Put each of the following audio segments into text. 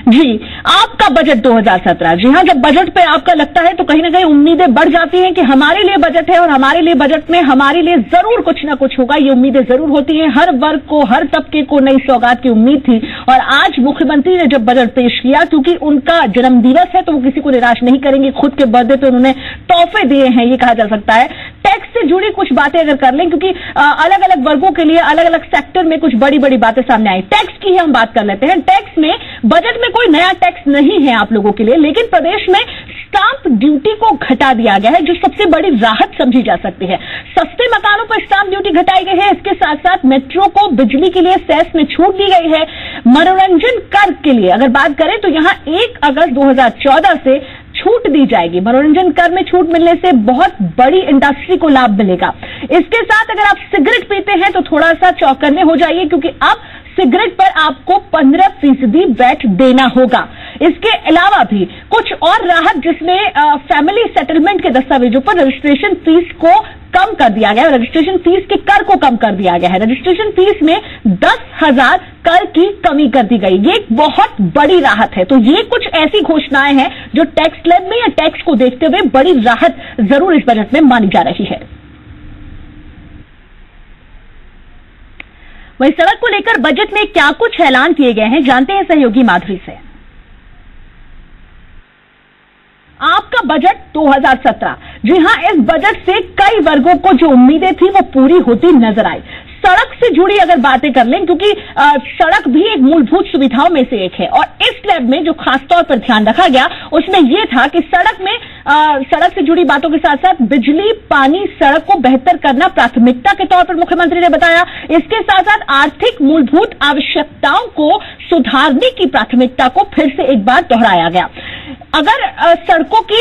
जी, आपका बजट 2017। जी हाँ, जब बजट पे आपका लगता है तो कहीं ना कहीं उम्मीदें बढ़ जाती हैं कि हमारे लिए बजट है और हमारे लिए बजट में हमारे लिए जरूर कुछ ना कुछ होगा। ये उम्मीदें जरूर होती हैं। हर वर्ग को, हर तबके को नई सौगात की उम्मीद थी और आज मुख्यमंत्री ने जब बजट पेश किया, क्योंकि उनका जन्मदिवस है तो वो किसी को निराश नहीं करेंगे। खुद के बर्थडे पे उन्होंने तोहफे दिए हैं, ये कहा जा सकता है। टैक्स से जुड़ी कुछ बातें अगर कर लें, क्योंकि अलग अलग वर्गों के लिए अलग अलग सेक्टर में कुछ बड़ी बड़ी बातें सामने आई। टैक्स की ही हम बात कर लेते हैं। टैक्स में बजट में कोई नया टैक्स नहीं है आप लोगों के लिए, लेकिन प्रदेश में स्टांप ड्यूटी को घटा दिया गया है, जो सबसे बड़ी राहत समझी जा सकती है। सस्ते मकानों पर स्टांप ड्यूटी घटाई गई है। इसके साथ साथ मेट्रो को बिजली के लिए सेस में छूट दी गई है। मनोरंजन कर के लिए अगर बात करें तो यहां 1 अगस्त 2014 से छूट दी जाएगी। मनोरंजन कर में छूट मिलने से बहुत बड़ी इंडस्ट्री को लाभ मिलेगा। इसके साथ अगर आप सिगरेट पीते हैं तो थोड़ा सा चौकन्ने हो जाइए, क्योंकि अब सिगरेट पर आपको 15% वैट देना होगा। इसके अलावा भी कुछ और राहत, जिसमें फैमिली सेटलमेंट के दस्तावेजों पर रजिस्ट्रेशन फीस को कम कर दिया गया है। रजिस्ट्रेशन फीस के कर को कम कर दिया गया है। रजिस्ट्रेशन फीस में 10,000 कर की कमी कर दी गई। ये एक बहुत बड़ी राहत है। तो ये कुछ ऐसी घोषणाएं हैं जो टैक्स स्लैब में या टैक्स को देखते हुए बड़ी राहत जरूर इस बजट में मानी जा रही है। वहीं सड़क को लेकर बजट में क्या कुछ ऐलान किए गए हैं, जानते हैं सहयोगी माधुरी से। आपका बजट 2017। जी हां, इस बजट से कई वर्गों को जो उम्मीदें थी वो पूरी होती नजर आई। सड़क से जुड़ी अगर बातें कर लें, क्योंकि सड़क भी एक मूलभूत सुविधाओं में से एक है और इस स्लैब में जो खासतौर पर ध्यान रखा गया उसमें यह था कि सड़क से जुड़ी बातों के साथ साथ बिजली, पानी, सड़क को बेहतर करना प्राथमिकता के तौर पर मुख्यमंत्री ने बताया। इसके साथ साथ आर्थिक मूलभूत आवश्यकताओं को सुधारने की प्राथमिकता को फिर से एक बार दोहराया गया। अगर सड़कों के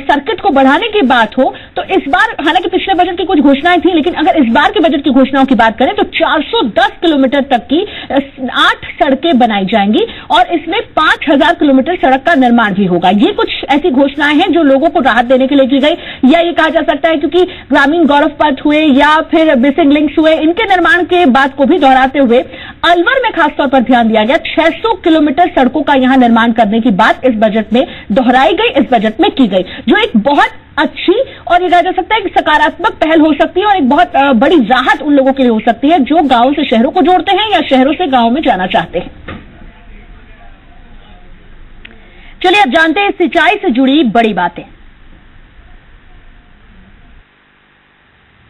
सर्किट को बढ़ाने की बात हो तो इस बार, हालांकि पिछले बजट की कुछ घोषणाएं थी, लेकिन अगर इस बार के बजट की घोषणाओं की बात करें तो 410 किलोमीटर तक की 8 सड़कें बनाई जाएंगी और इसमें 5000 किलोमीटर सड़क का निर्माण भी होगा। ये कुछ ऐसी घोषणाएं हैं जो लोगों को राहत देने के लिए की गई, या ये कहा जा सकता है क्योंकि ग्रामीण गौरव पथ हुए या फिर बेसिक लिंक्स हुए, इनके निर्माण के बात को भी दोहराते हुए अलवर में खासतौर पर ध्यान दिया गया। 600 किलोमीटर सड़कों का यहां निर्माण करने की बात इस बजट में दोहराई गई, इस बजट में की गई, जो एक बहुत अच्छी और ये कहा जा सकता है कि सकारात्मक पहल हो सकती है और एक बहुत बड़ी राहत उन लोगों के लिए हो सकती है जो गांव से शहरों को जोड़ते हैं या शहरों से गांव में जाना चाहते हैं। चलिए अब जानते हैं सिंचाई से जुड़ी बड़ी बातें।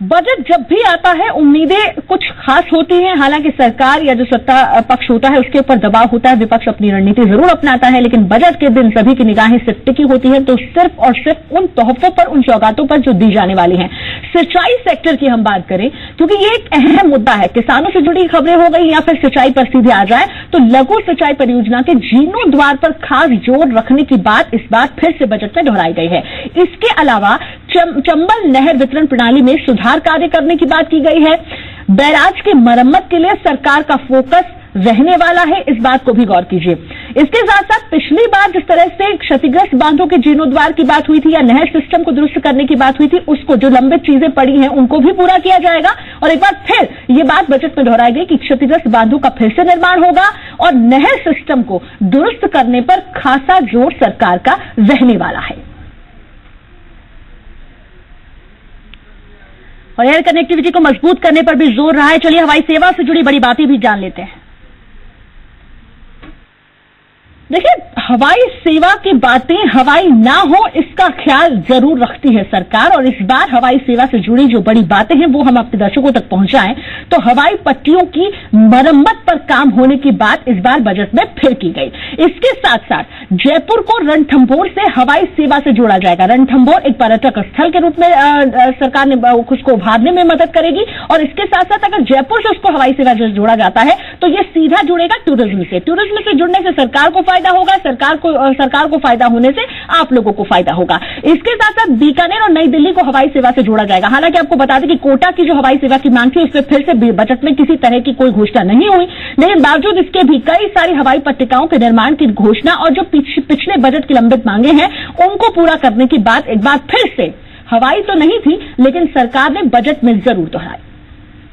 बजट जब भी आता है उम्मीदें कुछ खास होती हैं। हालांकि सरकार या जो सत्ता पक्ष होता है उसके ऊपर दबाव होता है, विपक्ष अपनी रणनीति जरूर अपनाता है, लेकिन बजट के दिन सभी की निगाहें सिर्फ टिकी होती है तो सिर्फ और सिर्फ उन तोहफों पर, उन सौगातों पर जो दी जाने वाली हैं। सिंचाई सेक्टर की हम बात करें, क्योंकि ये एक अहम मुद्दा है। किसानों से जुड़ी खबरें हो गई या फिर सिंचाई पर सीधे आ जाए तो लघु सिंचाई परियोजना के जीर्णोद्वार पर खास जोर रखने की बात इस बार फिर से बजट में दोहराई गई है। इसके अलावा चंबल नहर वितरण प्रणाली में सुधार कार्य करने की बात की गई है। बैराज की मरम्मत के लिए सरकार का फोकस रहने वाला है, इस बात को भी गौर कीजिए। इसके साथ साथ पिछली बार जिस तरह से क्षतिग्रस्त बांधों के जीर्णोद्वार की बात हुई थी या नहर सिस्टम को दुरुस्त करने की बात हुई थी, उसको जो लंबित चीजें पड़ी हैं उनको भी पूरा किया जाएगा और एक बार फिर ये बात बजट में दोहराई गई कि क्षतिग्रस्त बांधों का फिर से निर्माण होगा और नहर सिस्टम को दुरुस्त करने पर खासा जोर सरकार का रहने वाला है। और एयर कनेक्टिविटी को मजबूत करने पर भी जोर रहा है। चलिए हवाई सेवा से जुड़ी बड़ी बातें भी जान लेते हैं। देखिए, हवाई सेवा की बातें हवाई ना हो इसका ख्याल जरूर रखती है सरकार और इस बार हवाई सेवा से जुड़ी जो बड़ी बातें हैं वो हम अपने दर्शकों तक पहुंचाएं तो हवाई पट्टियों की मरम्मत पर काम होने की बात इस बार बजट में फिर की गई। इसके साथ साथ जयपुर को रणथंभौर से हवाई सेवा से जोड़ा जाएगा। रणथंभौर एक पर्यटक स्थल के रूप में सरकार ने उसको उभारने में मदद करेगी और इसके साथ साथ अगर जयपुर से उसको हवाई सेवा से जोड़ा जाता है तो यह सीधा जुड़ेगा टूरिज्म से। टूरिज्म से जुड़ने से सरकार को फायदा होगा, सरकार को फायदा होने से आप लोगों को फायदा होगा। इसके साथ साथ बीकानेर और नई दिल्ली को हवाई सेवा से जोड़ा जाएगा। हालांकि आपको बता दें कि कोटा की जो हवाई सेवा की मांग थी उसमें फिर से बजट में किसी तरह की कोई घोषणा नहीं हुई, लेकिन बावजूद इसके भी कई सारी हवाई पट्टिकाओं के निर्माण की घोषणा और जो पिछले बजट की लंबित मांगे हैं उनको पूरा करने की बात एक बार फिर से हवाई तो नहीं थी लेकिन सरकार ने बजट में जरूर दोहराई।